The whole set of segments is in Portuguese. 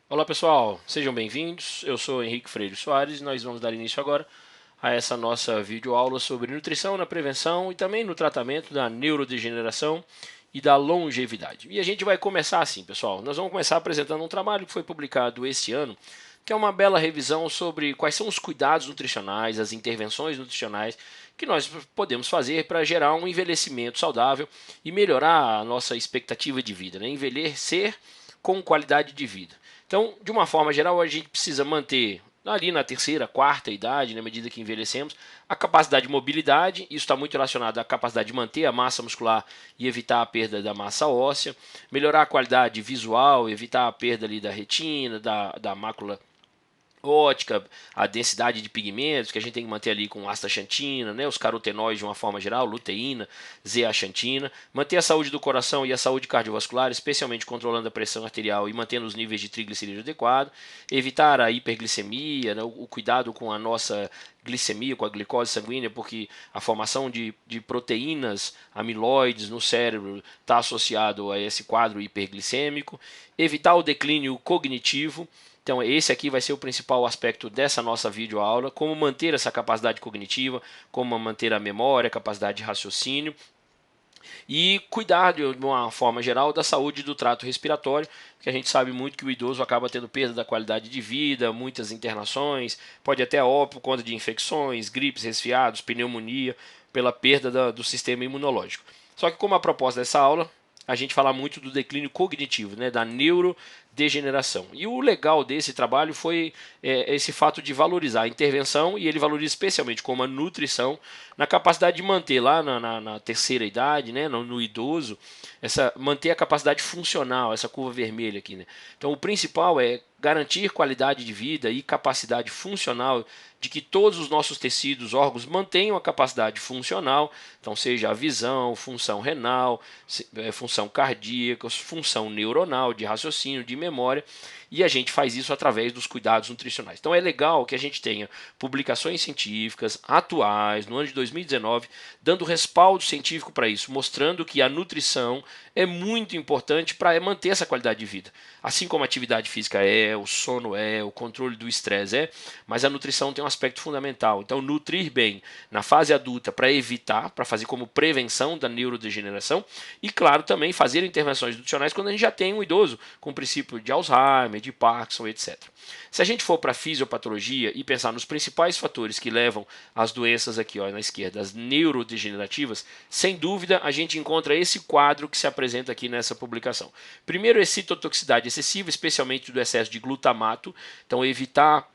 Olá pessoal, sejam bem-vindos. Eu sou Henrique Freire Soares e nós vamos dar início agora a essa nossa videoaula sobre nutrição na prevenção e também no tratamento da neurodegeneração e da longevidade. E a gente vai começar assim, pessoal. Nós vamos começar apresentando um trabalho que foi publicado este ano, que é uma bela revisão sobre quais são os cuidados nutricionais, as intervenções nutricionais que nós podemos fazer para gerar um envelhecimento saudável e melhorar a nossa expectativa de vida, né? Envelhecer com qualidade de vida. Então, de uma forma geral, a gente precisa manter ali na terceira, quarta idade, na medida que envelhecemos, a capacidade de mobilidade. Isso está muito relacionado à capacidade de manter a massa muscular e evitar a perda da massa óssea, melhorar a qualidade visual, evitar a perda ali da retina, da mácula ótica, a densidade de pigmentos que a gente tem que manter ali com astaxantina, né, os carotenoides de uma forma geral, luteína, zeaxantina, manter a saúde do coração e a saúde cardiovascular, especialmente controlando a pressão arterial e mantendo os níveis de triglicerídeos adequados, evitar a hiperglicemia, né, o cuidado com a nossa glicemia, com a glicose sanguínea, porque a formação de proteínas amiloides no cérebro está associado a esse quadro hiperglicêmico, evitar o declínio cognitivo. Então, esse aqui vai ser o principal aspecto dessa nossa videoaula, como manter essa capacidade cognitiva, como manter a memória, a capacidade de raciocínio e cuidar de uma forma geral da saúde do trato respiratório, porque a gente sabe muito que o idoso acaba tendo perda da qualidade de vida, muitas internações, pode até óbito por conta de infecções, gripes, resfriados, pneumonia, pela perda do sistema imunológico. Só que como a proposta dessa aula, a gente fala muito do declínio cognitivo, né, da neurodegeneração. E o legal desse trabalho foi esse fato de valorizar a intervenção, e ele valoriza especialmente como a nutrição, na capacidade de manter lá na terceira idade, né, no idoso, manter a capacidade funcional, essa curva vermelha aqui. Né? Então o principal é garantir qualidade de vida e capacidade funcional de que todos os nossos tecidos, órgãos mantenham a capacidade funcional, então seja a visão, função renal, função cardíaca, função neuronal, de raciocínio, de memória, e a gente faz isso através dos cuidados nutricionais. Então é legal que a gente tenha publicações científicas atuais, no ano de 2019, dando respaldo científico para isso, mostrando que a nutrição é muito importante para manter essa qualidade de vida. Assim como a atividade física o sono o controle do estresse mas a nutrição tem um aspecto fundamental. Então, nutrir bem na fase adulta para evitar, para fazer como prevenção da neurodegeneração e, claro, também fazer intervenções nutricionais quando a gente já tem um idoso com o princípio de Alzheimer, de Parkinson, etc. Se a gente for para a fisiopatologia e pensar nos principais fatores que levam às doenças aqui ó, na esquerda, as neurodegenerativas, sem dúvida a gente encontra esse quadro que se apresenta aqui nessa publicação. Primeiro, excitotoxicidade excessiva, especialmente do excesso de glutamato, então evitar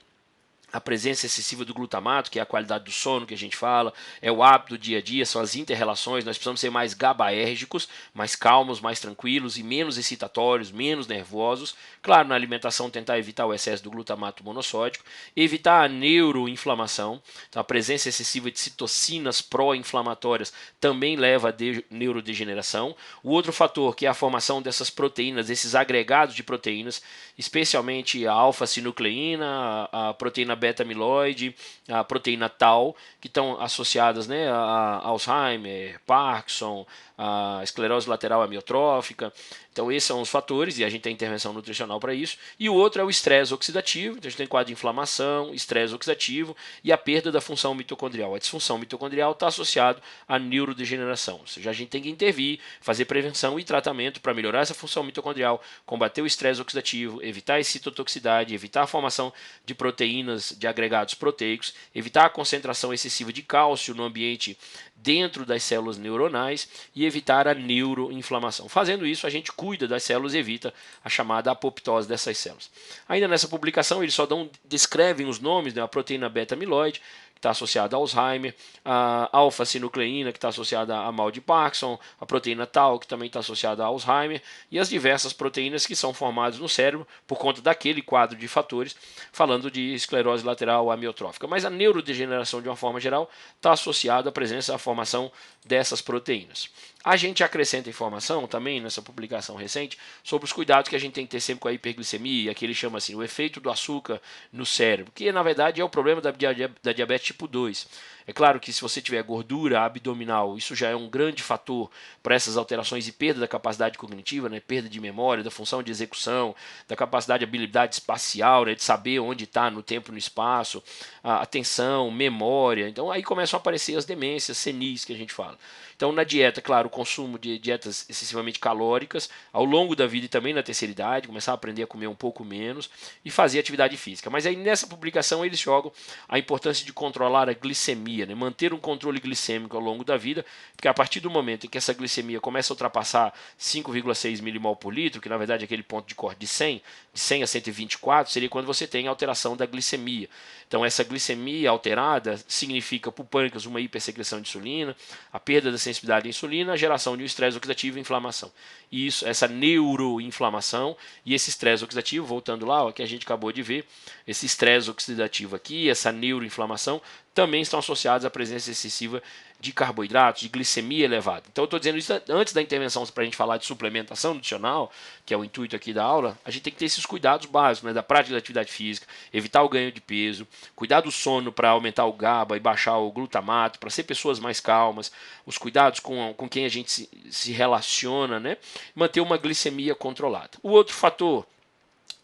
a presença excessiva do glutamato, que é a qualidade do sono que a gente fala, é o hábito do dia a dia, são as interrelações, nós precisamos ser mais GABAérgicos, mais calmos, mais tranquilos e menos excitatórios, menos nervosos. Claro, na alimentação tentar evitar o excesso do glutamato monossódico, evitar a neuroinflamação, então a presença excessiva de citocinas pró-inflamatórias também leva a neurodegeneração. O outro fator, que é a formação dessas proteínas, esses agregados de proteínas, especialmente a alfa-sinucleína, a proteína beta-amiloide, a proteína tau, que estão associadas né, a Alzheimer, Parkinson, a esclerose lateral amiotrófica. Então esses são os fatores e a gente tem intervenção nutricional para isso. E o outro é o estresse oxidativo, então a gente tem quadro de inflamação, estresse oxidativo e a perda da função mitocondrial. A disfunção mitocondrial está associado à neurodegeneração, ou seja, a gente tem que intervir, fazer prevenção e tratamento para melhorar essa função mitocondrial, combater o estresse oxidativo, evitar a excitotoxicidade, evitar a formação de proteínas, de agregados proteicos, evitar a concentração excessiva de cálcio no ambiente dentro das células neuronais e evitar a neuroinflamação. Fazendo isso, a gente cuida das células e evita a chamada apoptose dessas células. Ainda nessa publicação, eles só descrevem os nomes da proteína beta-amiloide, que está associada a Alzheimer, a alfa-sinucleína, que está associada a mal de Parkinson, a proteína tau, que também está associada a Alzheimer, e as diversas proteínas que são formadas no cérebro por conta daquele quadro de fatores, falando de esclerose lateral amiotrófica. Mas a neurodegeneração, de uma forma geral, está associada à presença, à formação dessas proteínas. A gente acrescenta informação também nessa publicação recente sobre os cuidados que a gente tem que ter sempre com a hiperglicemia, que ele chama assim, o efeito do açúcar no cérebro, que na verdade é o problema da diabetes tipo 2. É claro que se você tiver gordura abdominal, isso já é um grande fator para essas alterações e perda da capacidade cognitiva, né? Perda de memória, da função de execução, da capacidade de habilidade espacial, né? De saber onde está no tempo e no espaço, a atenção, memória. Então aí começam a aparecer as demências senis que a gente fala. Então na dieta, claro, o consumo de dietas excessivamente calóricas ao longo da vida e também na terceira idade, começar a aprender a comer um pouco menos e fazer atividade física. Mas aí nessa publicação eles jogam a importância de controlar a glicemia, né? Manter um controle glicêmico ao longo da vida, porque a partir do momento em que essa glicemia começa a ultrapassar 5,6 milimol por litro, que na verdade é aquele ponto de corte de 100 a 124, seria quando você tem alteração da glicemia. Então essa glicemia alterada significa para o pâncreas uma hipersecreção de insulina, a perda da sensibilidade à insulina, a geração de um estresse oxidativo e inflamação. E isso, essa neuroinflamação e esse estresse oxidativo, voltando lá, ó, que a gente acabou de ver, esse estresse oxidativo aqui, essa neuroinflamação, também estão associados à presença excessiva de carboidratos, de glicemia elevada. Então eu estou dizendo isso antes da intervenção para a gente falar de suplementação nutricional, que é o intuito aqui da aula, a gente tem que ter esses cuidados básicos, né, da prática da atividade física, evitar o ganho de peso, cuidar do sono para aumentar o GABA e baixar o glutamato, para ser pessoas mais calmas, os cuidados com quem a gente se relaciona, né, manter uma glicemia controlada. O outro fator,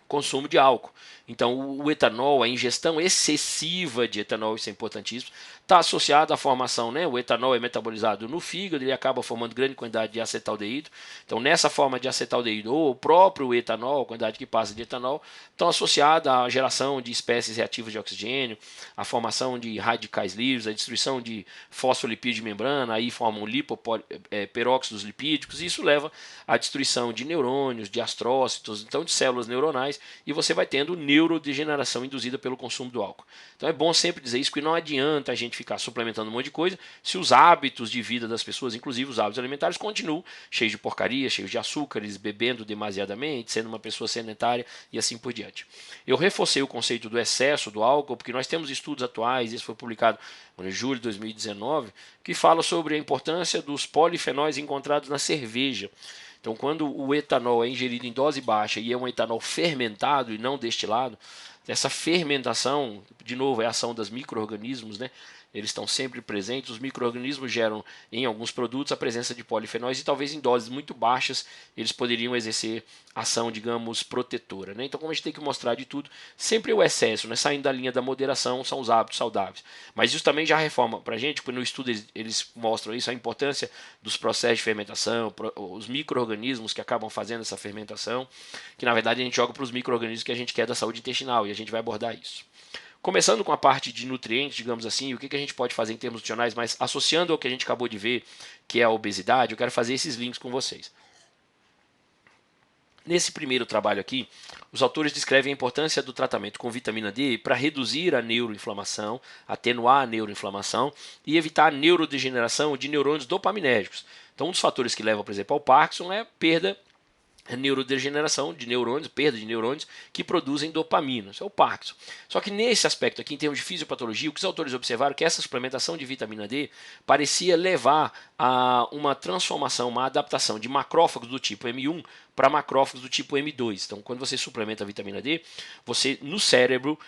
consumo de álcool. Então, o etanol, a ingestão excessiva de etanol, isso é importantíssimo, está associado à formação, né? O etanol é metabolizado no fígado, ele acaba formando grande quantidade de acetaldeído. Então, nessa forma de acetaldeído, ou o próprio etanol, a quantidade que passa de etanol, estão associados à geração de espécies reativas de oxigênio, à formação de radicais livres, à destruição de fosfolipídio de membrana, aí formam peróxidos lipídicos, e isso leva à destruição de neurônios, de astrócitos, então de células neuronais, e você vai tendo neurodegeneração induzida pelo consumo do álcool. Então é bom sempre dizer isso, que não adianta a gente ficar suplementando um monte de coisa se os hábitos de vida das pessoas, inclusive os hábitos alimentares, continuam cheios de porcaria, cheios de açúcares, bebendo demasiadamente, sendo uma pessoa sedentária e assim por diante. Eu reforcei o conceito do excesso do álcool, porque nós temos estudos atuais, isso foi publicado em julho de 2019, que fala sobre a importância dos polifenóis encontrados na cerveja. Então, quando o etanol é ingerido em dose baixa e é um etanol fermentado e não destilado, essa fermentação, de novo, é a ação dos micro-organismos, né? Eles estão sempre presentes. Os micro-organismos geram em alguns produtos a presença de polifenóis e talvez em doses muito baixas eles poderiam exercer ação, digamos, protetora, né? Então, como a gente tem que mostrar de tudo, sempre o excesso, né? Saindo da linha da moderação, são os hábitos saudáveis. Mas isso também já reforma para a gente, porque no estudo eles mostram isso, a importância dos processos de fermentação, os micro-organismos que acabam fazendo essa fermentação, que na verdade a gente joga para os micro-organismos que a gente quer da saúde intestinal, e a gente vai abordar isso. Começando com a parte de nutrientes, digamos assim, o que a gente pode fazer em termos nutricionais, mas associando ao que a gente acabou de ver, que é a obesidade, eu quero fazer esses links com vocês. Nesse primeiro trabalho aqui, os autores descrevem a importância do tratamento com vitamina D para reduzir a neuroinflamação, atenuar a neuroinflamação e evitar a neurodegeneração de neurônios dopaminérgicos. Então, um dos fatores que levam, por exemplo, ao Parkinson é a perda, a neurodegeneração de neurônios, perda de neurônios que produzem dopamina. Isso é o Parkinson. Só que nesse aspecto aqui, em termos de fisiopatologia, o que os autores observaram é que essa suplementação de vitamina D parecia levar a uma transformação, uma adaptação de macrófagos do tipo M1 para macrófagos do tipo M2. Então, quando você suplementa a vitamina D, você no cérebro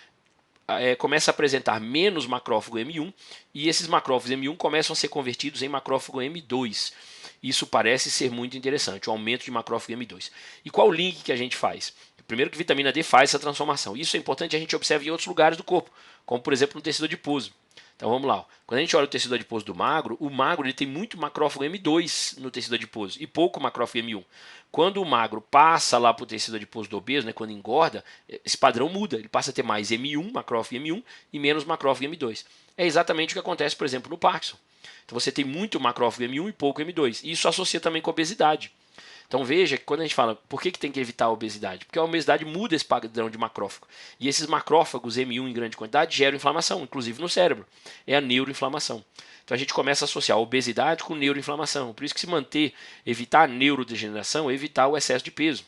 começa a apresentar menos macrófago M1 e esses macrófagos M1 começam a ser convertidos em macrófago M2. Isso parece ser muito interessante, o aumento de macrófago M2. E qual o link que a gente faz? Primeiro que vitamina D faz essa transformação. Isso é importante, a gente observa em outros lugares do corpo, como por exemplo no tecido adiposo. Então vamos lá. Quando a gente olha o tecido adiposo do magro, o magro ele tem muito macrófago M2 no tecido adiposo e pouco macrófago M1. Quando o magro passa lá para o tecido adiposo do obeso, né, quando engorda, esse padrão muda. Ele passa a ter mais M1, macrófago M1, e menos macrófago M2. É exatamente o que acontece, por exemplo, no Parkinson. Então você tem muito macrófago M1 e pouco M2. E isso associa também com a obesidade. Então veja que quando a gente fala por que tem que evitar a obesidade, porque a obesidade muda esse padrão de macrófago. E esses macrófagos M1 em grande quantidade geram inflamação, inclusive no cérebro. É a neuroinflamação. Então a gente começa a associar a obesidade com neuroinflamação. Por isso que se manter, evitar a neurodegeneração, é evitar o excesso de peso.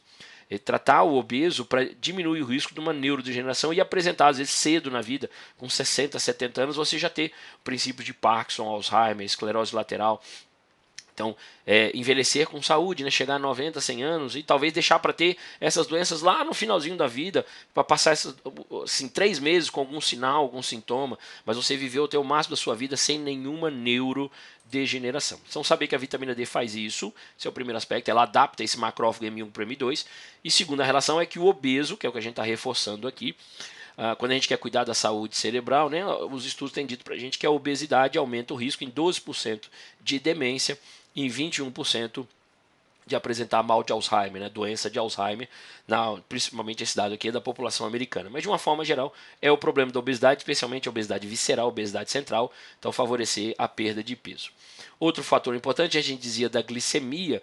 É tratar o obeso para diminuir o risco de uma neurodegeneração e apresentar, às vezes, cedo na vida, com 60, 70 anos, você já ter princípios de Parkinson, Alzheimer, esclerose lateral. Então, envelhecer com saúde, né? Chegar a 90, 100 anos e talvez deixar para ter essas doenças lá no finalzinho da vida, para passar assim, 3 meses com algum sinal, algum sintoma, mas você viveu até o máximo da sua vida sem nenhuma neurodegeneração. Então, saber que a vitamina D faz isso, esse é o primeiro aspecto, ela adapta esse macrófago M1 para M2. E segunda relação é que o obeso, que é o que a gente está reforçando aqui, quando a gente quer cuidar da saúde cerebral, né, os estudos têm dito para a gente que a obesidade aumenta o risco em 12% de demência e em 21% de apresentar mal de Alzheimer, né, doença de Alzheimer, principalmente esse dado aqui é da população americana. Mas de uma forma geral, é o problema da obesidade, especialmente a obesidade visceral, a obesidade central, então favorecer a perda de peso. Outro fator importante, a gente dizia da glicemia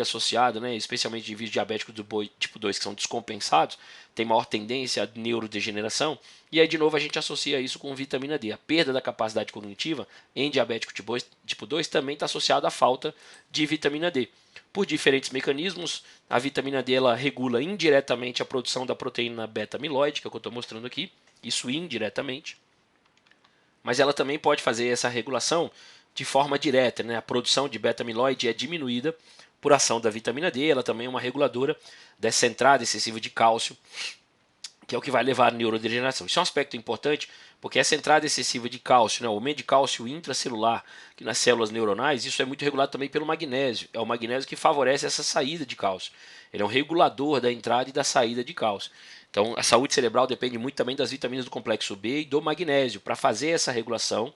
associada, né, especialmente de indivíduos diabéticos do tipo 2 que são descompensados, tem maior tendência à neurodegeneração, e aí de novo a gente associa isso com vitamina D. A perda da capacidade cognitiva em diabético tipo 2 também está associada à falta de vitamina D. Por diferentes mecanismos, a vitamina D ela regula indiretamente a produção da proteína beta-amiloide, que é o que eu estou mostrando aqui, isso indiretamente. Mas ela também pode fazer essa regulação de forma direta, né? A produção de beta-amiloide é diminuída por ação da vitamina D, ela também é uma reguladora dessa entrada excessiva de cálcio, que é o que vai levar à neurodegeneração. Isso é um aspecto importante, porque essa entrada excessiva de cálcio, né, o aumento de cálcio intracelular que nas células neuronais, isso é muito regulado também pelo magnésio. É o magnésio que favorece essa saída de cálcio. Ele é um regulador da entrada e da saída de cálcio. Então, a saúde cerebral depende muito também das vitaminas do complexo B e do magnésio para fazer essa regulação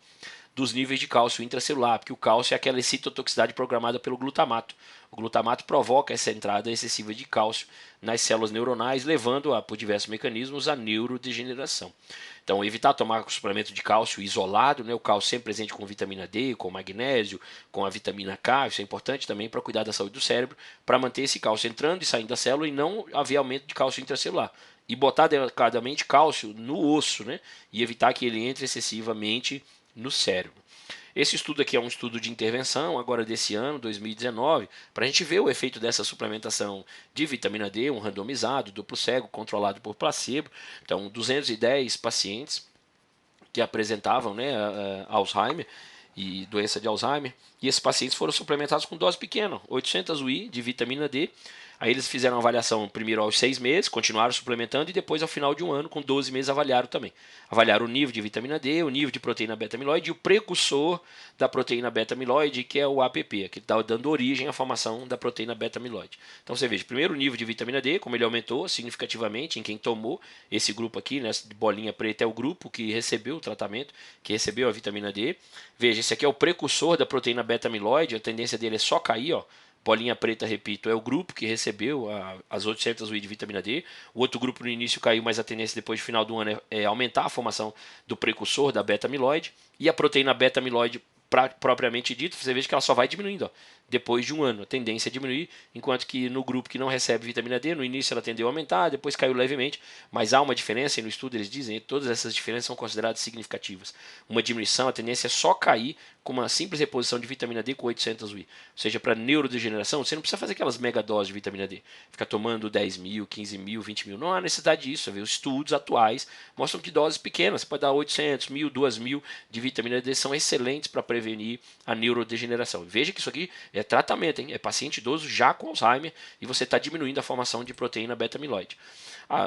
dos níveis de cálcio intracelular, porque o cálcio é aquela citotoxicidade programada pelo glutamato. O glutamato provoca essa entrada excessiva de cálcio nas células neuronais, levando por diversos mecanismos à neurodegeneração. Então, evitar tomar suplemento de cálcio isolado, né? O cálcio sempre presente com vitamina D, com magnésio, com a vitamina K, isso é importante também para cuidar da saúde do cérebro, para manter esse cálcio entrando e saindo da célula e não haver aumento de cálcio intracelular. E botar adequadamente cálcio no osso, né? E evitar que ele entre excessivamente no cérebro. Esse estudo aqui é um estudo de intervenção, agora desse ano, 2019, para a gente ver o efeito dessa suplementação de vitamina D, um randomizado, duplo cego, controlado por placebo. Então, 210 pacientes que apresentavam, né, Alzheimer e doença de Alzheimer, e esses pacientes foram suplementados com dose pequena, 800 UI de vitamina D. Aí eles fizeram a avaliação primeiro aos 6 meses, continuaram suplementando e depois ao final de um ano, com 12 meses, avaliaram também. Avaliaram o nível de vitamina D, o nível de proteína beta-amiloide e o precursor da proteína beta-amiloide, que é o APP, que está dando origem à formação da proteína beta-amiloide. Então você veja, primeiro o nível de vitamina D, como ele aumentou significativamente em quem tomou esse grupo aqui, nessa bolinha preta é o grupo que recebeu o tratamento, que recebeu a vitamina D. Veja, esse aqui é o precursor da proteína beta-amiloide, a tendência dele é só cair, ó. Bolinha preta, repito, é o grupo que recebeu as 800 UI de vitamina D. O outro grupo no início caiu, mas a tendência depois do final do ano é aumentar a formação do precursor da beta-amiloide. E a proteína beta-amiloide propriamente dito, você veja que ela só vai diminuindo, ó, depois de um ano. A tendência é diminuir, enquanto que no grupo que não recebe vitamina D, no início ela tendeu a aumentar, depois caiu levemente, mas há uma diferença, e no estudo eles dizem que todas essas diferenças são consideradas significativas. Uma diminuição, a tendência é só cair com uma simples reposição de vitamina D com 800 UI. Ou seja, para neurodegeneração, você não precisa fazer aquelas mega doses de vitamina D. Ficar tomando 10 mil, 15 mil, 20 mil. Não há necessidade disso. Os estudos atuais mostram que doses pequenas, você pode dar 800, 1000, 2000 de vitamina D, são excelentes para prevenir a neurodegeneração. Veja que isso aqui é tratamento, hein? É paciente idoso já com Alzheimer e você está diminuindo a formação de proteína beta-amiloide.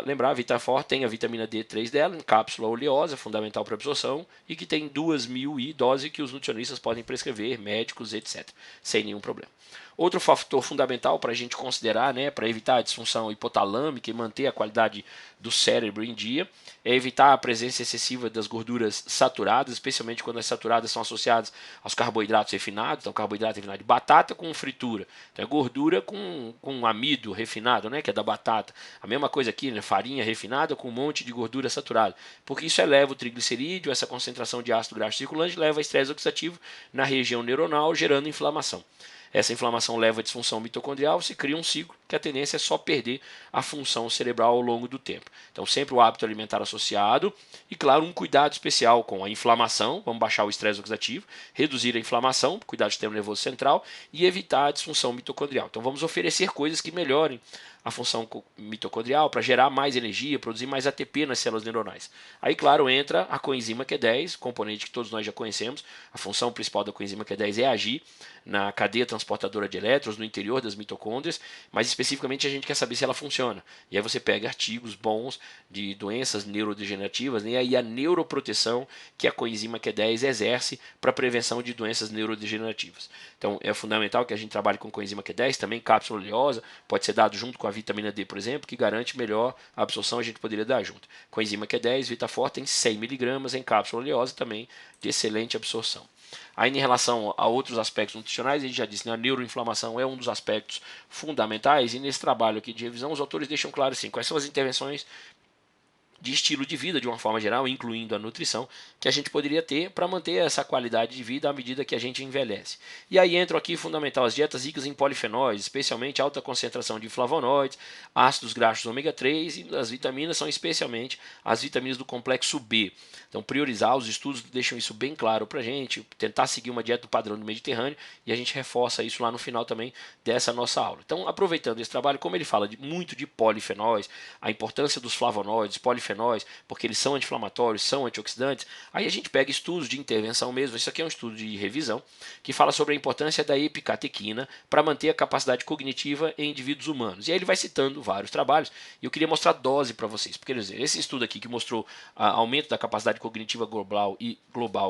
Lembrar, a Vitafor tem a vitamina D3 dela em cápsula oleosa, fundamental para absorção, e que tem 2.000 I dose que os nutricionistas podem prescrever, médicos, etc., sem nenhum problema. Outro fator fundamental para a gente considerar, né, para evitar a disfunção hipotalâmica e manter a qualidade do cérebro em dia, é evitar a presença excessiva das gorduras saturadas, especialmente quando as saturadas são associadas aos carboidratos refinados. Então, carboidrato refinado de batata com fritura. Então, é gordura com amido refinado, né, que é da batata. A mesma coisa aqui, né, farinha refinada com um monte de gordura saturada. Porque isso eleva o triglicerídeo, essa concentração de ácido graxo circulante leva a estresse oxidativo na região neuronal, gerando inflamação. Essa inflamação leva à disfunção mitocondrial, se cria um ciclo que a tendência é só perder a função cerebral ao longo do tempo. Então, sempre o hábito alimentar associado e, claro, um cuidado especial com a inflamação, vamos baixar o estresse oxidativo, reduzir a inflamação, cuidar do sistema nervoso central e evitar a disfunção mitocondrial. Então, vamos oferecer coisas que melhorem a função mitocondrial para gerar mais energia, produzir mais ATP nas células neuronais. Aí, claro, entra a coenzima Q10, componente que todos nós já conhecemos. A função principal da coenzima Q10 é agir na cadeia transportadora de elétrons no interior das mitocôndrias, mas especificamente a gente quer saber se ela funciona. E aí você pega artigos bons de doenças neurodegenerativas, né? E aí a neuroproteção que a coenzima Q10 exerce para a prevenção de doenças neurodegenerativas. Então é fundamental que a gente trabalhe com coenzima Q10, também cápsula oleosa, pode ser dado junto com a vitamina D, por exemplo, que garante melhor absorção, a gente poderia dar junto. Coenzima Q10, Vitafor tem 100 mg em cápsula oleosa também, de excelente absorção. Ainda em relação a outros aspectos nutricionais, a gente já disse, né, a neuroinflamação é um dos aspectos fundamentais, e nesse trabalho aqui de revisão, os autores deixam claro assim, quais são as intervenções de estilo de vida de uma forma geral, incluindo a nutrição, que a gente poderia ter para manter essa qualidade de vida à medida que a gente envelhece. E aí entram aqui fundamental as dietas ricas em polifenóis, especialmente alta concentração de flavonoides, ácidos graxos ômega 3 e as vitaminas são especialmente as vitaminas do complexo B. Então priorizar, os estudos deixam isso bem claro para a gente, tentar seguir uma dieta do padrão do Mediterrâneo e a gente reforça isso lá no final também dessa nossa aula. Então aproveitando esse trabalho, como ele fala muito de polifenóis, a importância dos flavonoides, polifenóis, porque eles são anti-inflamatórios, são antioxidantes, aí a gente pega estudos de intervenção mesmo, isso aqui é um estudo de revisão, que fala sobre a importância da epicatequina para manter a capacidade cognitiva em indivíduos humanos. E aí ele vai citando vários trabalhos, e eu queria mostrar dose para vocês, porque esse estudo aqui que mostrou aumento da capacidade cognitiva global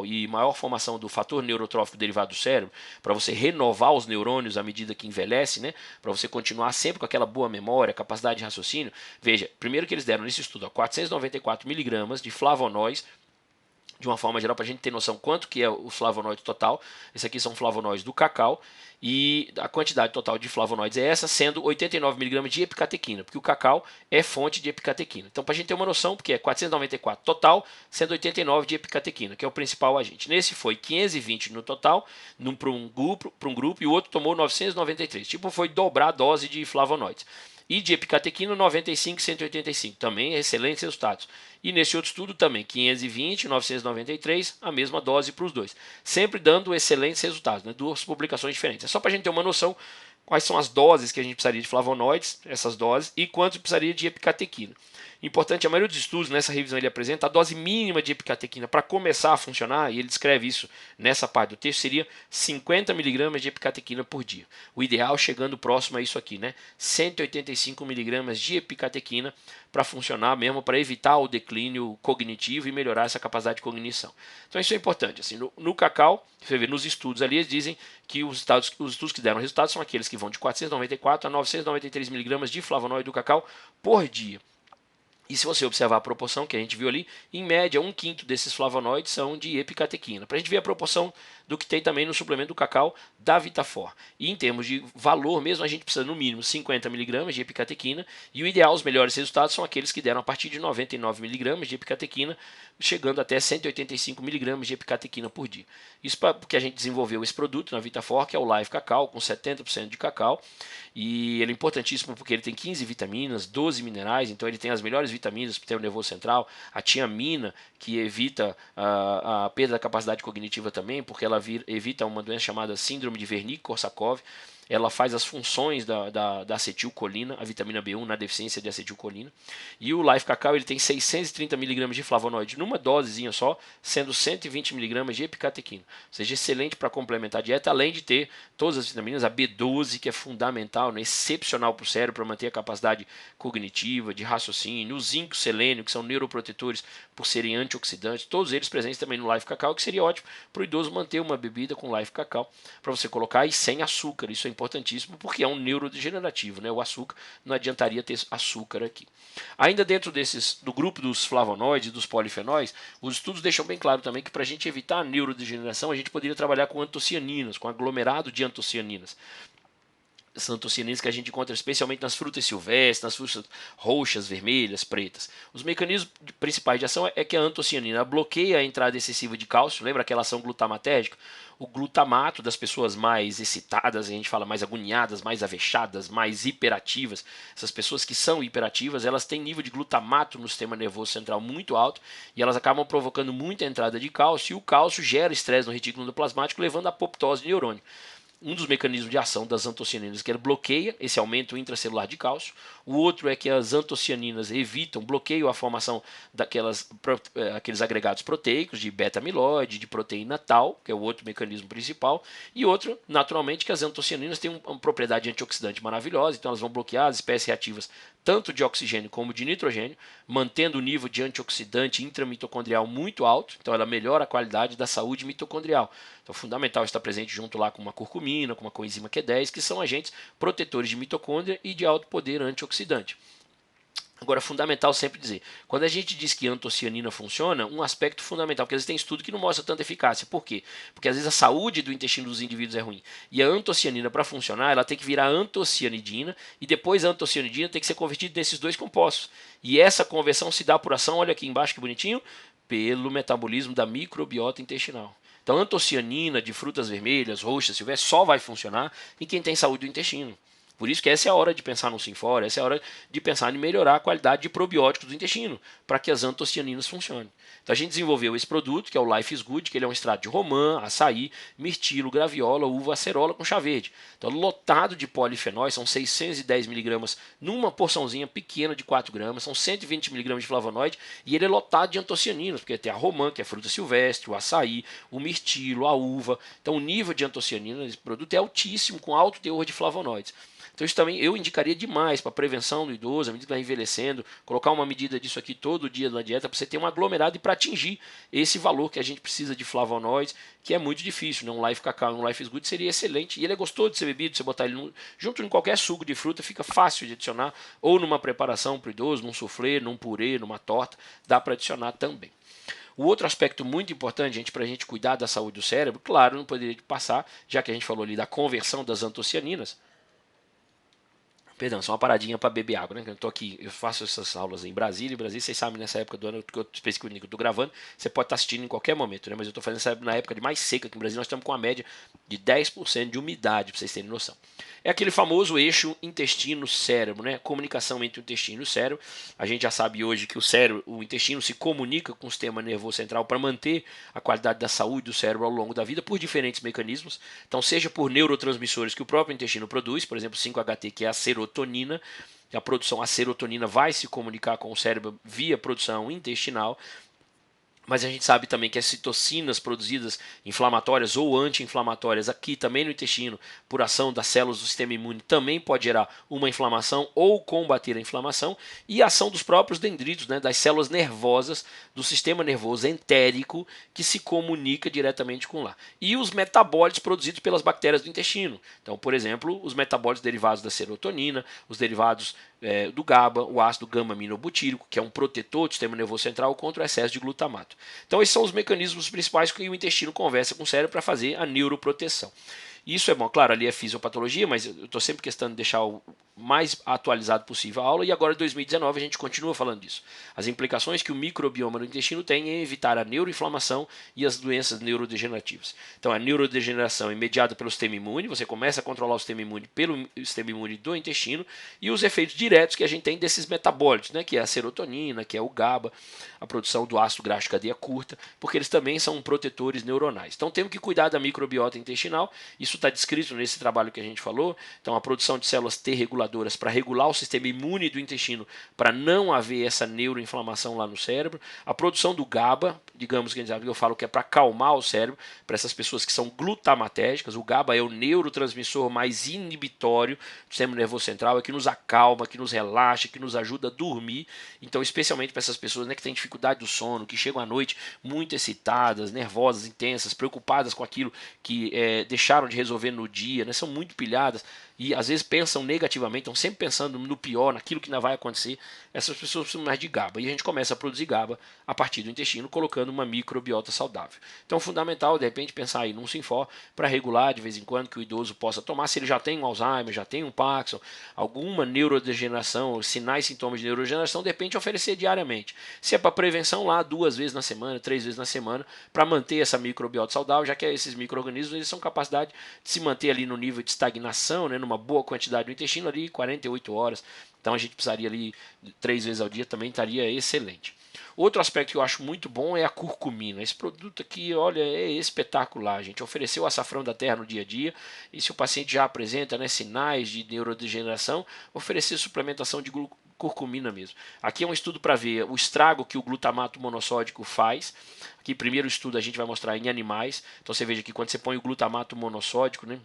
e maior formação do fator neurotrófico derivado do cérebro, para você renovar os neurônios à medida que envelhece, né, para você continuar sempre com aquela boa memória, capacidade de raciocínio. Veja, primeiro que eles deram nesse estudo, 494 miligramas de flavonoides, de uma forma geral, para a gente ter noção quanto que é o flavonoide total. Esse aqui são flavonoides do cacau, e a quantidade total de flavonoides é essa, sendo 89 miligramas de epicatequina, porque o cacau é fonte de epicatequina. Então, para a gente ter uma noção, porque é 494 total, sendo 89 de epicatequina, que é o principal agente. Nesse foi 520 no total, para um grupo, e o outro tomou 993. Tipo, foi dobrar a dose de flavonoides. E de epicatequina 95 e 185, também excelentes resultados. E nesse outro estudo também 520 e 993, a mesma dose para os dois. Sempre dando excelentes resultados, né? Duas publicações diferentes. É só para a gente ter uma noção quais são as doses que a gente precisaria de flavonoides, essas doses, e quanto precisaria de epicatequina. Importante, a maioria dos estudos, nessa revisão ele apresenta a dose mínima de epicatequina para começar a funcionar, e ele descreve isso nessa parte do texto, seria 50 mg de epicatequina por dia. O ideal chegando próximo a isso aqui, né? 185 mg de epicatequina para funcionar mesmo, para evitar o declínio cognitivo e melhorar essa capacidade de cognição. Então isso é importante. Assim, no cacau, você vê nos estudos ali, eles dizem que os estudos que deram resultados são aqueles que vão de 494 a 993 mg de flavonoide do cacau por dia. E se você observar a proporção que a gente viu ali, em média, 1/5 desses flavonoides são de epicatequina. Para a gente ver a proporção do que tem também no suplemento do cacau da Vitafor. E em termos de valor mesmo, a gente precisa no mínimo 50 mg de epicatequina. E o ideal, os melhores resultados são aqueles que deram a partir de 99 mg de epicatequina, chegando até 185 mg de epicatequina por dia. Isso porque a gente desenvolveu esse produto na Vitafor, que é o Live Cacau, com 70% de cacau. E ele é importantíssimo porque ele tem 15 vitaminas, 12 minerais, então ele tem as melhores vitaminas para o sistema nervoso central, a tiamina, que evita a perda da capacidade cognitiva também, porque ela evita uma doença chamada síndrome de Wernicke-Korsakoff. Ela faz as funções da acetilcolina, a vitamina B1 na deficiência de acetilcolina. E o Life Cacau ele tem 630 mg de flavonoide numa dosezinha só, sendo 120 mg de epicatequina. Ou seja, excelente para complementar a dieta, além de ter todas as vitaminas, a B12, que é fundamental, né, excepcional para o cérebro, para manter a capacidade cognitiva, de raciocínio, o zinco, selênio, que são neuroprotetores por serem antioxidantes, todos eles presentes também no Life Cacau, que seria ótimo para o idoso manter uma bebida com Life Cacau, para você colocar e sem açúcar. Isso é importantíssimo porque é um neurodegenerativo, né? O açúcar, não adiantaria ter açúcar aqui. Ainda dentro do grupo dos flavonoides e dos polifenóis, os estudos deixam bem claro também que para a gente evitar a neurodegeneração, a gente poderia trabalhar com antocianinas, com aglomerado de antocianinas. Essas antocianinas que a gente encontra especialmente nas frutas silvestres, nas frutas roxas, vermelhas, pretas. Os mecanismos principais de ação é que a antocianina bloqueia a entrada excessiva de cálcio, lembra aquela ação glutamatérgica? O glutamato das pessoas mais excitadas, a gente fala mais agoniadas, mais avexadas, mais hiperativas, essas pessoas que são hiperativas, elas têm nível de glutamato no sistema nervoso central muito alto e elas acabam provocando muita entrada de cálcio, e o cálcio gera estresse no retículo endoplasmático, levando à apoptose neurônica. um dos mecanismos de ação das antocianinas que ele bloqueia esse aumento intracelular de cálcio. O outro é que as antocianinas evitam, bloqueiam a formação aqueles agregados proteicos de beta-amiloide, de proteína tal, que é o outro mecanismo principal. E outro, naturalmente, que as antocianinas têm uma propriedade antioxidante maravilhosa, então elas vão bloquear as espécies reativas tanto de oxigênio como de nitrogênio, mantendo o nível de antioxidante intramitocondrial muito alto, então ela melhora a qualidade da saúde mitocondrial. Então, é fundamental estar presente junto lá com uma curcumina, com uma coenzima Q10, que são agentes protetores de mitocôndria e de alto poder antioxidante. Agora, é fundamental sempre dizer, quando a gente diz que a antocianina funciona, um aspecto fundamental, porque às vezes tem estudo que não mostra tanta eficácia. Por quê? Porque às vezes a saúde do intestino dos indivíduos é ruim. E a antocianina, para funcionar, ela tem que virar antocianidina, e depois a antocianidina tem que ser convertida nesses dois compostos. E essa conversão se dá por ação, olha aqui embaixo que bonitinho, pelo metabolismo da microbiota intestinal. Então, a antocianina de frutas vermelhas, roxas, se tiver, só vai funcionar em quem tem saúde do intestino. Por isso que essa é a hora de pensar no Sinfora, essa é a hora de pensar em melhorar a qualidade de probióticos do intestino, para que as antocianinas funcionem. Então a gente desenvolveu esse produto, que é o Life is Good, que ele é um extrato de romã, açaí, mirtilo, graviola, uva, acerola com chá verde. Então lotado de polifenóis, são 610 miligramas numa porçãozinha pequena de 4 gramas, são 120 miligramas de flavonoide, e ele é lotado de antocianinas, porque tem a romã, que é fruta silvestre, o açaí, o mirtilo, a uva. Então o nível de antocianina desse produto é altíssimo, com alto teor de flavonoides. Então isso também eu indicaria demais para prevenção do idoso, à medida que vai envelhecendo, colocar uma medida disso aqui todo dia na dieta para você ter um aglomerado e para atingir esse valor que a gente precisa de flavonoides, que é muito difícil, né? Um Life Cacau, um Life is Good seria excelente, e ele é gostoso de ser bebido, você botar ele junto em qualquer suco de fruta, fica fácil de adicionar, ou numa preparação para o idoso, num soufflé, num purê, numa torta, dá para adicionar também. O outro aspecto muito importante, gente, para a gente cuidar da saúde do cérebro, claro, não poderia passar, já que a gente falou ali da conversão das antocianinas. Perdão, só uma paradinha para beber água, né? Eu tô aqui, eu faço essas aulas em Brasília. Em Brasília, vocês sabem, nessa época do ano que eu especifico que eu tô gravando, você pode estar assistindo em qualquer momento, né? Mas eu tô fazendo essa na época de mais seca aqui no Brasil, nós estamos com a média de 10% de umidade, para vocês terem noção. É aquele famoso eixo intestino-cérebro, né? Comunicação entre o intestino e o cérebro. A gente já sabe hoje que o cérebro, o intestino se comunica com o sistema nervoso central para manter a qualidade da saúde do cérebro ao longo da vida por diferentes mecanismos. Então, seja por neurotransmissores que o próprio intestino produz, por exemplo, 5-HT, que é a serotonina. A serotonina vai se comunicar com o cérebro via produção intestinal. Mas a gente sabe também que as citocinas produzidas inflamatórias ou anti-inflamatórias aqui também no intestino, por ação das células do sistema imune, também pode gerar uma inflamação ou combater a inflamação, e a ação dos próprios dendritos, né, das células nervosas do sistema nervoso entérico, que se comunica diretamente com lá. E os metabólitos produzidos pelas bactérias do intestino. Então, por exemplo, os metabólitos derivados da serotonina, os derivados do GABA, o ácido gama-aminobutírico, que é um protetor do sistema nervoso central contra o excesso de glutamato. Então, esses são os mecanismos principais que o intestino conversa com o cérebro para fazer a neuroproteção. Isso é bom, claro, ali é fisiopatologia, mas eu estou sempre questando deixar o mais atualizado possível a aula, e agora em 2019 a gente continua falando disso. As implicações que o microbioma do intestino tem em evitar a neuroinflamação e as doenças neurodegenerativas. Então, a neurodegeneração é mediada pelo sistema imune, você começa a controlar o sistema imune pelo sistema imune do intestino, e os efeitos diretos que a gente tem desses metabólitos, né, que é a serotonina, que é o GABA, a produção do ácido graxo de cadeia curta, porque eles também são protetores neuronais. Então, temos que cuidar da microbiota intestinal. Isso está descrito nesse trabalho que a gente falou. Então, a produção de células T reguladoras para regular o sistema imune do intestino, para não haver essa neuroinflamação lá no cérebro. A produção do GABA, digamos que eu falo que é para acalmar o cérebro, para essas pessoas que são glutamatérgicas. O GABA é o neurotransmissor mais inibitório do sistema nervoso central, é que nos acalma, que nos relaxa, que nos ajuda a dormir. Então, especialmente para essas pessoas, né, que têm dificuldade do sono, que chegam à noite muito excitadas, nervosas, intensas, preocupadas com aquilo que deixaram de resolver no dia, né, são muito pilhadas e às vezes pensam negativamente, estão sempre pensando no pior, naquilo que ainda vai acontecer. Essas pessoas precisam mais de GABA, e a gente começa a produzir GABA a partir do intestino, colocando uma microbiota saudável. Então é fundamental, de repente, pensar aí num Sinfor para regular de vez em quando, que o idoso possa tomar, se ele já tem um Alzheimer, já tem um Parkinson, alguma neurodegeneração, sinais e sintomas de neurodegeneração, de repente oferecer diariamente. Se é para prevenção, lá 2 vezes na semana, 3 vezes na semana, para manter essa microbiota saudável, já que esses micro-organismos eles são capacidade de se manter ali no nível de estagnação, né, numa boa quantidade do intestino, ali 48 horas. Então a gente precisaria ali 3 vezes ao dia, também estaria excelente. Outro aspecto que eu acho muito bom é a curcumina. Esse produto aqui, olha, é espetacular, gente. Ofereceu o açafrão da terra no dia a dia, e se o paciente já apresenta, né, sinais de neurodegeneração, oferecer suplementação de curcumina mesmo. Aqui é um estudo para ver o estrago que o glutamato monossódico faz. Aqui, primeiro estudo, a gente vai mostrar em animais. Então você veja que quando você põe o glutamato monossódico, né,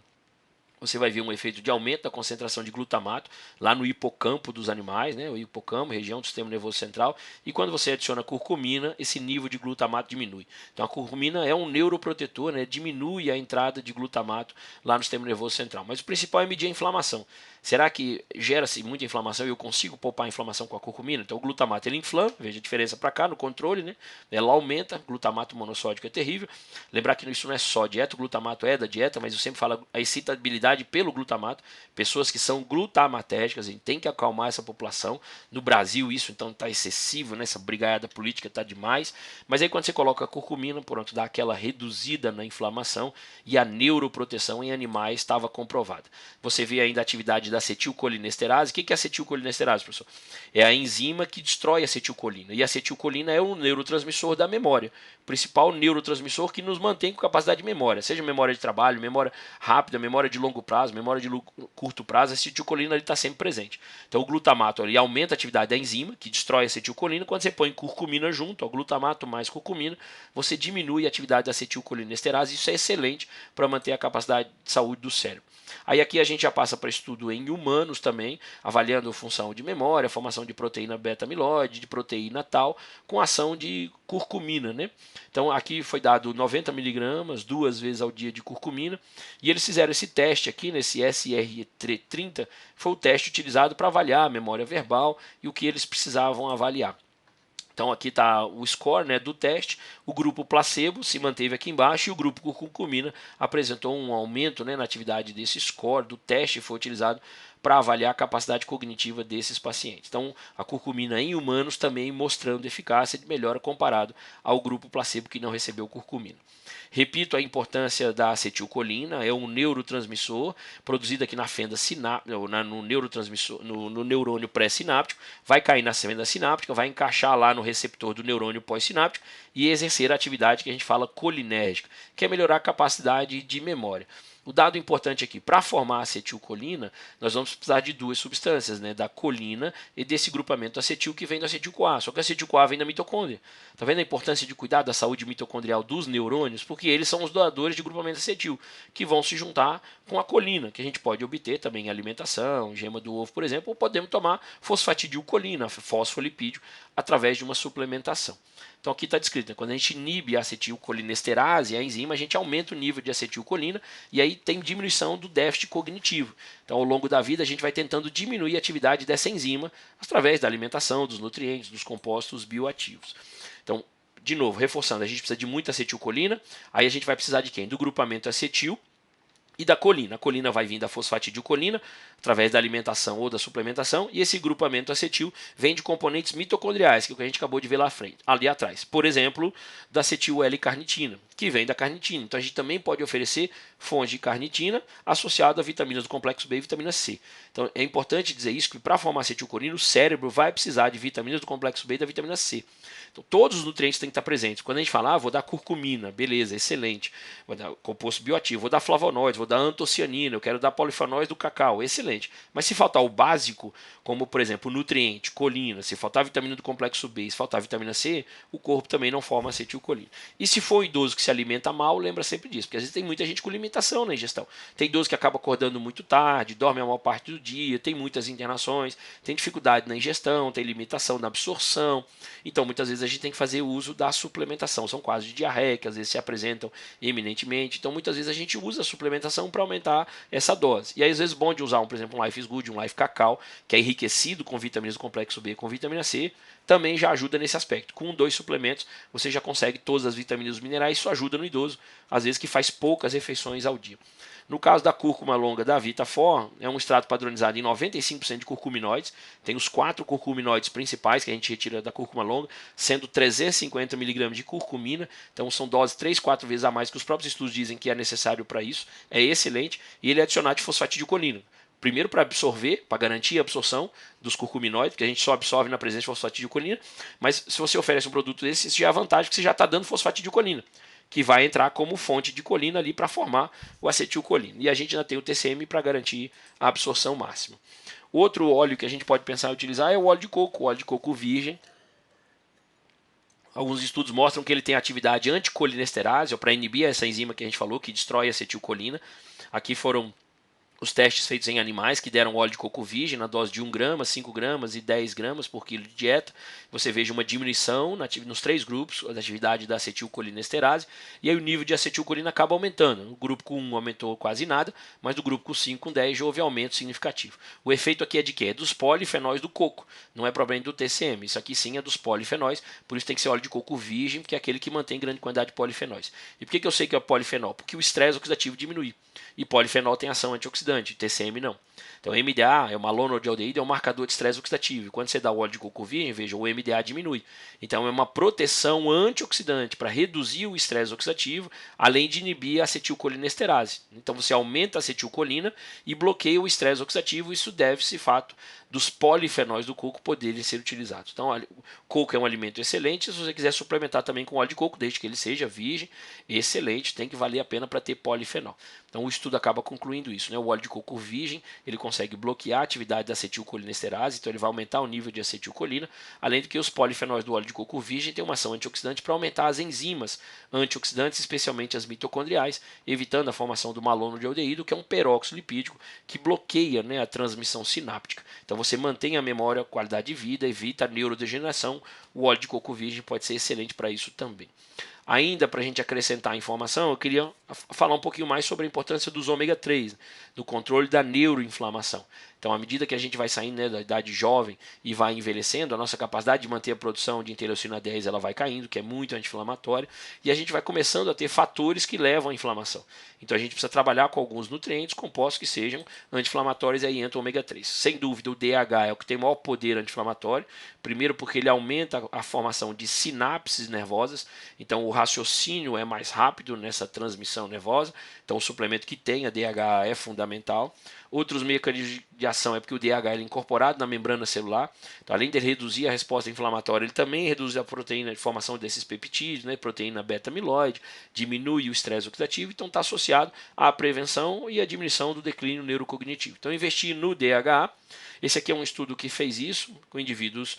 você vai ver um efeito de aumento da concentração de glutamato lá no hipocampo dos animais, né? O hipocampo, região do sistema nervoso central, e quando você adiciona curcumina, esse nível de glutamato diminui. Então a curcumina é um neuroprotetor, né? Diminui a entrada de glutamato lá no sistema nervoso central. Mas o principal é medir a inflamação. Será que gera-se muita inflamação e eu consigo poupar a inflamação com a curcumina? Então o glutamato ele inflama, veja a diferença para cá no controle, né? Ela aumenta, glutamato monossódico é terrível. Lembrar que isso não é só dieta, o glutamato é da dieta, mas eu sempre falo a excitabilidade pelo glutamato. Pessoas que são glutamatéricas, a gente tem que acalmar essa população. No Brasil isso então está excessivo, né? Essa brigaiada política está demais. Mas aí quando você coloca a curcumina, pronto, dá aquela reduzida na inflamação e a neuroproteção em animais estava comprovada. Você vê ainda a atividade da acetilcolinesterase. O que é acetilcolinesterase, professor? É a enzima que destrói a acetilcolina. E a acetilcolina é o neurotransmissor da memória. O principal neurotransmissor que nos mantém com capacidade de memória. Seja memória de trabalho, memória rápida, memória de longo prazo, memória de curto prazo, a acetilcolina está sempre presente. Então o glutamato ele aumenta a atividade da enzima, que destrói a acetilcolina. Quando você põe curcumina junto, ó, glutamato mais curcumina, você diminui a atividade da acetilcolinesterase. Isso é excelente para manter a capacidade de saúde do cérebro. Aí aqui a gente já passa para estudo em humanos também, avaliando função de memória, formação de proteína beta-amiloide, de proteína tal, com ação de curcumina, né? Então aqui foi dado 90 miligramas, 2 vezes ao dia de curcumina, e eles fizeram esse teste aqui, nesse SR30, foi o teste utilizado para avaliar a memória verbal e o que eles precisavam avaliar. Então aqui está o score, né, do teste. O grupo placebo se manteve aqui embaixo e o grupo com curcumina apresentou um aumento, né, na atividade desse score do teste, foi utilizado para avaliar a capacidade cognitiva desses pacientes. Então a curcumina em humanos também mostrando eficácia de melhora comparado ao grupo placebo que não recebeu curcumina. Repito a importância da acetilcolina, é um neurotransmissor produzido aqui na fenda sináptica, no neurotransmissor, no neurônio pré-sináptico, vai cair na fenda sináptica, vai encaixar lá no receptor do neurônio pós-sináptico e exercer a atividade que a gente fala colinérgica, que é melhorar a capacidade de memória. O dado importante aqui, para formar acetilcolina, nós vamos precisar de duas substâncias, né, da colina e desse grupamento acetil que vem do acetil-CoA. Só que o acetil-CoA vem da mitocôndria. Está vendo a importância de cuidar da saúde mitocondrial dos neurônios? Porque eles são os doadores de grupamento acetil, que vão se juntar com a colina, que a gente pode obter também em alimentação, gema do ovo, por exemplo, ou podemos tomar fosfatidilcolina, fosfolipídio, através de uma suplementação. Então aqui está descrito, né? Quando a gente inibe a acetilcolinesterase, a enzima, a gente aumenta o nível de acetilcolina e aí tem diminuição do déficit cognitivo. Então ao longo da vida a gente vai tentando diminuir a atividade dessa enzima através da alimentação, dos nutrientes, dos compostos bioativos. Então, de novo, reforçando, a gente precisa de muita acetilcolina, aí a gente vai precisar de quem? Do grupamento acetil e da colina. A colina vai vir da fosfatidilcolina, através da alimentação ou da suplementação, e esse grupamento acetil vem de componentes mitocondriais, que é o que a gente acabou de ver lá frente, ali atrás. Por exemplo, da acetil L-carnitina, que vem da carnitina. Então a gente também pode oferecer fonte de carnitina associada a vitaminas do complexo B e vitamina C. Então é importante dizer isso, que para formar acetilcolina, o cérebro vai precisar de vitaminas do complexo B e da vitamina C. Então todos os nutrientes têm que estar presentes. Quando a gente fala, vou dar curcumina, beleza, excelente. Vou dar composto bioativo, vou dar flavonoides, vou dar antocianina, eu quero dar polifenóis do cacau, excelente. Mas se faltar o básico, como por exemplo nutriente, colina, se faltar vitamina do complexo B, se faltar vitamina C, o corpo também não forma acetilcolina. E se for um idoso que se alimenta mal, lembra sempre disso, porque às vezes tem muita gente com limitação na ingestão. Tem idoso que acaba acordando muito tarde, dorme a maior parte do dia, tem muitas internações, tem dificuldade na ingestão, tem limitação na absorção. Então muitas vezes a gente tem que fazer uso da suplementação. São quadros de diarreia que às vezes se apresentam eminentemente. Então muitas vezes a gente usa a suplementação para aumentar essa dose. E aí, às vezes bom de usar, por exemplo, um Life is Good, um Life Cacau, que é enriquecido com vitaminas do complexo B, com vitamina C, também já ajuda nesse aspecto. Com 2 suplementos você já consegue todas as vitaminas e os minerais. Isso ajuda no idoso, às vezes que faz poucas refeições ao dia. No caso da cúrcuma longa da Vitafor, é um extrato padronizado em 95% de curcuminoides. Tem os 4 curcuminoides principais que a gente retira da cúrcuma longa, sendo 350 mg de curcumina. Então são doses 3, 4 vezes a mais que os próprios estudos dizem que é necessário para isso. É excelente. E ele é adicionado de fosfatidilcolina. primeiro para absorver, para garantir a absorção dos curcuminoides, que a gente só absorve na presença de fosfatidilcolina, mas se você oferece um produto desse, isso já é a vantagem, que você já está dando fosfatidilcolina, que vai entrar como fonte de colina ali para formar o acetilcolina. E a gente ainda tem o TCM para garantir a absorção máxima. Outro óleo que a gente pode pensar em utilizar é o óleo de coco virgem. Alguns estudos mostram que ele tem atividade anticolinesterase, ou para inibir essa enzima que a gente falou, que destrói a acetilcolina. Aqui foram os testes feitos em animais que deram óleo de coco virgem na dose de 1 grama, 5 gramas e 10 gramas por quilo de dieta. Você veja uma diminuição nos 3 grupos da atividade da acetilcolinesterase, e aí o nível de acetilcolina acaba aumentando. No grupo com 1 aumentou quase nada, mas no grupo com 5 com 10 já houve aumento significativo. O efeito aqui é de quê? É dos polifenóis do coco, não é problema do TCM. Isso aqui sim é dos polifenóis, por isso tem que ser óleo de coco virgem, que é aquele que mantém grande quantidade de polifenóis. E por que eu sei que é polifenol? Porque o estresse oxidativo diminui. E polifenol tem ação antioxidante, TCM não. Então, MDA é o malonodialdeído, é um marcador de estresse oxidativo. E quando você dá o óleo de coco virgem, veja, o MDA diminui. Então, é uma proteção antioxidante para reduzir o estresse oxidativo, além de inibir a acetilcolinesterase. Então, você aumenta a acetilcolina e bloqueia o estresse oxidativo. Isso deve-se, fato, dos polifenóis do coco poderem ser utilizados. Então, o coco é um alimento excelente. Se você quiser suplementar também com óleo de coco, desde que ele seja virgem, excelente, tem que valer a pena para ter polifenol. Então, o estudo acaba concluindo isso, né? O óleo de coco virgem, ele consegue bloquear a atividade da acetilcolinesterase, então ele vai aumentar o nível de acetilcolina, além de que os polifenóis do óleo de coco virgem têm uma ação antioxidante para aumentar as enzimas antioxidantes, especialmente as mitocondriais, evitando a formação do malonodialdeído, que é um peróxido lipídico que bloqueia, né, a transmissão sináptica. Então você mantém a memória, a qualidade de vida, evita a neurodegeneração. O óleo de coco virgem pode ser excelente para isso também. Ainda para a gente acrescentar informação, eu queria falar um pouquinho mais sobre a importância dos ômega 3, do controle da neuroinflamação. Então, à medida que a gente vai saindo, né, da idade jovem e vai envelhecendo, a nossa capacidade de manter a produção de interleucina 10 ela vai caindo, que é muito anti-inflamatória, e a gente vai começando a ter fatores que levam à inflamação. Então, a gente precisa trabalhar com alguns nutrientes compostos que sejam anti-inflamatórios, e aí entra o ômega 3. Sem dúvida, o DHA é o que tem maior poder anti-inflamatório, primeiro porque ele aumenta a formação de sinapses nervosas, então o raciocínio é mais rápido nessa transmissão nervosa, então o suplemento que tenha DHA é fundamental. Outros mecanismos de ação é porque o DHA é incorporado na membrana celular, então além de reduzir a resposta inflamatória, ele também reduz a proteína de formação desses peptídeos, né, proteína beta-amiloide, diminui o estresse oxidativo, então está associado à prevenção e à diminuição do declínio neurocognitivo. Então investir no DHA, esse aqui é um estudo que fez isso com indivíduos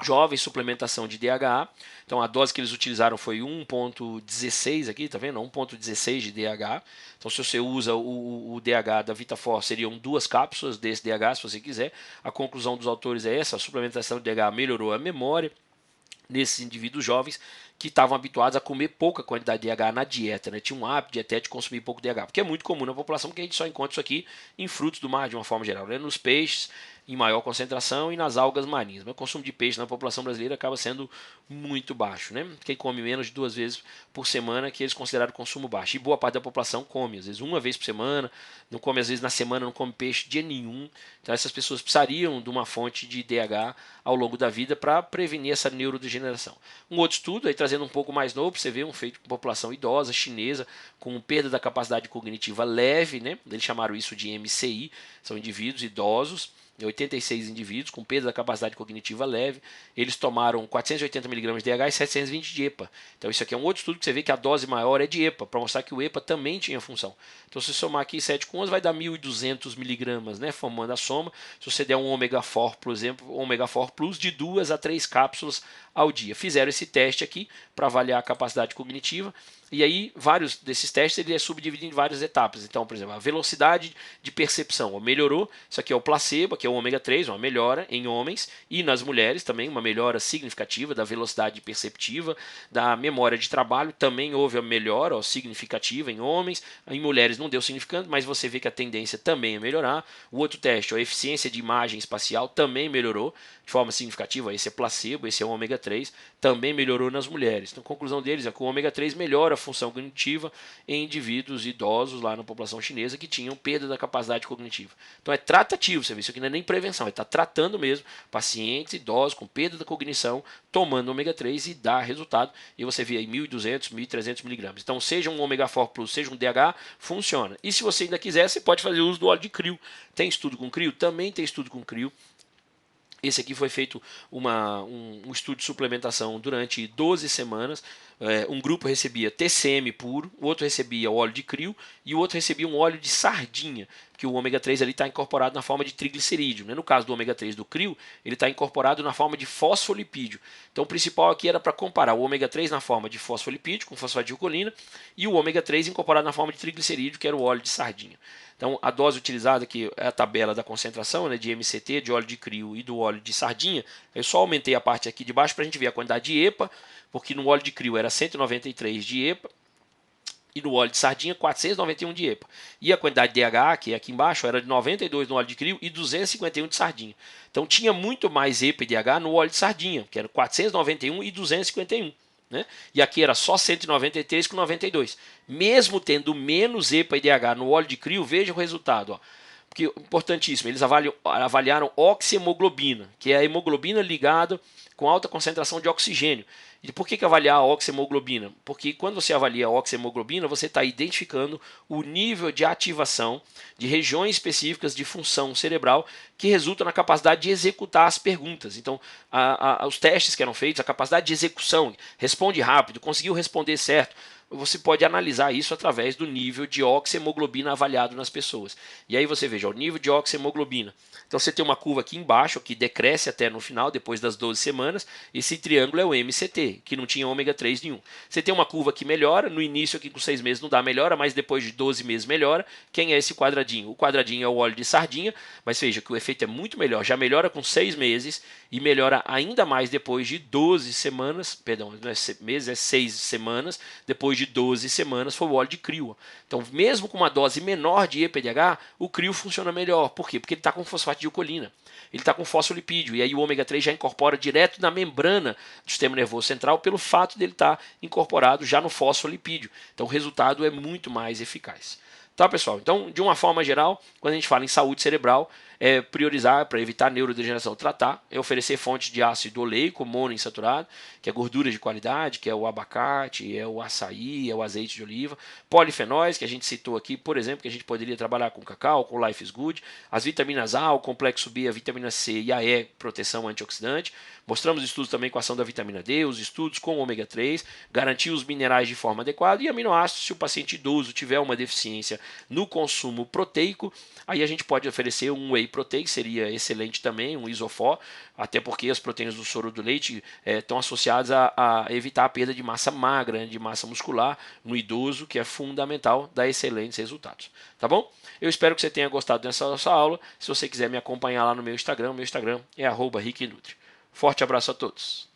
jovens, suplementação de DHA. Então a dose que eles utilizaram foi 1,16 aqui, tá vendo? 1,16 de DHA. Então se você usa o DHA da VitaForce, seriam 2 cápsulas desse DHA, se você quiser. A conclusão dos autores é essa: a suplementação de DHA melhorou a memória nesses indivíduos jovens que estavam habituados a comer pouca quantidade de DHA na dieta, né? Tinha um hábito dietético de consumir pouco DHA, porque é muito comum na população, porque a gente só encontra isso aqui em frutos do mar de uma forma geral, né? Nos peixes em maior concentração e nas algas marinhas. Mas o consumo de peixe na população brasileira acaba sendo muito baixo, né? Quem come menos de 2 vezes por semana, que eles consideram consumo baixo. E boa parte da população come, às vezes 1 vez por semana, não come às vezes na semana, não come peixe dia nenhum. Então essas pessoas precisariam de uma fonte de DHA ao longo da vida para prevenir essa neurodegeneração. Um outro estudo, aí trazendo um pouco mais novo, você vê um feito com população idosa, chinesa, com perda da capacidade cognitiva leve, né? Eles chamaram isso de MCI, são indivíduos idosos, 86 indivíduos com perda da capacidade cognitiva leve. Eles tomaram 480 mg de DHA e 720 de EPA. Então isso aqui é um outro estudo que você vê que a dose maior é de EPA, para mostrar que o EPA também tinha função. Então se você somar aqui 7 com 11 vai dar 1.200 mg, né, formando a soma. Se você der um ômega 4, por exemplo, ômega 4 plus de 2 a 3 cápsulas ao dia. Fizeram esse teste aqui para avaliar a capacidade cognitiva. E aí, vários desses testes ele é subdividido em várias etapas. Então, por exemplo, a velocidade de percepção melhorou. Isso aqui é o placebo, que é o ômega 3, uma melhora em homens e nas mulheres também, uma melhora significativa da velocidade perceptiva, da memória de trabalho. Também houve a melhora significativa em homens. Em mulheres não deu significante, mas você vê que a tendência também é melhorar. O outro teste, a eficiência de imagem espacial, também melhorou de forma significativa. Esse é placebo, esse é o ômega 3, também melhorou nas mulheres. Então, a conclusão deles é que o ômega 3 melhora a função cognitiva em indivíduos idosos lá na população chinesa que tinham perda da capacidade cognitiva. Então é tratativo, você vê, isso aqui não é nem prevenção, ele está tratando mesmo pacientes idosos com perda da cognição, tomando ômega 3 e dá resultado. E você vê aí 1.200, 1.300 miligramas. Então seja um ômega 4 Plus, seja um DH, funciona. E se você ainda quiser, você pode fazer uso do óleo de CRIO. Tem estudo com CRIO? Também tem estudo com CRIO. Esse aqui foi feito um estudo de suplementação durante 12 semanas. Um grupo recebia TCM puro, o outro recebia óleo de CRIO e o outro recebia um óleo de sardinha, que o ômega 3 ali está incorporado na forma de triglicerídeo. Né? No caso do ômega 3 do CRIO, ele está incorporado na forma de fosfolipídio. Então o principal aqui era para comparar o ômega 3 na forma de fosfolipídio, com fosfatidilcolina, e o ômega 3 incorporado na forma de triglicerídeo, que era o óleo de sardinha. Então, a dose utilizada, que é a tabela da concentração, né, de MCT, de óleo de CRIO e do óleo de sardinha, eu só aumentei a parte aqui de baixo para a gente ver a quantidade de EPA, porque no óleo de CRIO era 193 de EPA, e no óleo de sardinha 491 de EPA. E a quantidade de DHA, que é aqui embaixo, era de 92 no óleo de CRIO e 251 de sardinha. Então tinha muito mais EPA e DHA no óleo de sardinha, que era 491 e 251. Né? E aqui era só 193 com 92. Mesmo tendo menos EPA e DH no óleo de CRIO, veja o resultado. Ó. Porque, importantíssimo, eles avaliaram oxihemoglobina, que é a hemoglobina ligada com alta concentração de oxigênio. E por que avaliar a oxihemoglobina? Porque quando você avalia a oxihemoglobina, você está identificando o nível de ativação de regiões específicas de função cerebral que resulta na capacidade de executar as perguntas. Então, os testes que eram feitos, a capacidade de execução, responde rápido, conseguiu responder certo, você pode analisar isso através do nível de oxihemoglobina avaliado nas pessoas. E aí você veja o nível de oxihemoglobina. Então você tem uma curva aqui embaixo que decresce até no final, depois das 12 semanas. Esse triângulo é o MCT, que não tinha ômega 3 nenhum. Você tem uma curva que melhora, no início aqui com 6 meses não dá melhora, mas depois de 12 meses melhora. Quem é esse quadradinho? O quadradinho é o óleo de sardinha, mas veja que o efeito é muito melhor. Já melhora com 6 meses e melhora ainda mais depois de 12 semanas, perdão, não é meses, é 6 semanas, depois de 12 semanas foi o óleo de CRIO. Então, mesmo com uma dose menor de EPDH, o CRIO funciona melhor. Por quê? Porque ele está com fosfatidilcolina, ele está com fosfolipídio, e aí o ômega 3 já incorpora direto na membrana do sistema nervoso central pelo fato dele estar incorporado já no fosfolipídio. Então, o resultado é muito mais eficaz. Tá, pessoal? Então, de uma forma geral, quando a gente fala em saúde cerebral, é priorizar para evitar neurodegeneração, tratar, é oferecer fontes de ácido oleico monoinsaturado, que é gordura de qualidade, que é o abacate, é o açaí, é o azeite de oliva, polifenóis, que a gente citou aqui, por exemplo, que a gente poderia trabalhar com cacau, com Life is Good, as vitaminas A, o complexo B, a vitamina C e a E, proteção antioxidante. Mostramos estudos também com a ação da vitamina D, os estudos com ômega 3, garantir os minerais de forma adequada e aminoácidos se o paciente idoso tiver uma deficiência no consumo proteico, aí a gente pode oferecer um whey protein, seria excelente também, um isofó, até porque as proteínas do soro do leite estão associadas a evitar a perda de massa magra, de massa muscular no idoso, que é fundamental, dá excelentes resultados. Tá bom? Eu espero que você tenha gostado dessa nossa aula. Se você quiser me acompanhar lá no meu Instagram é @ricknutri. Forte abraço a todos.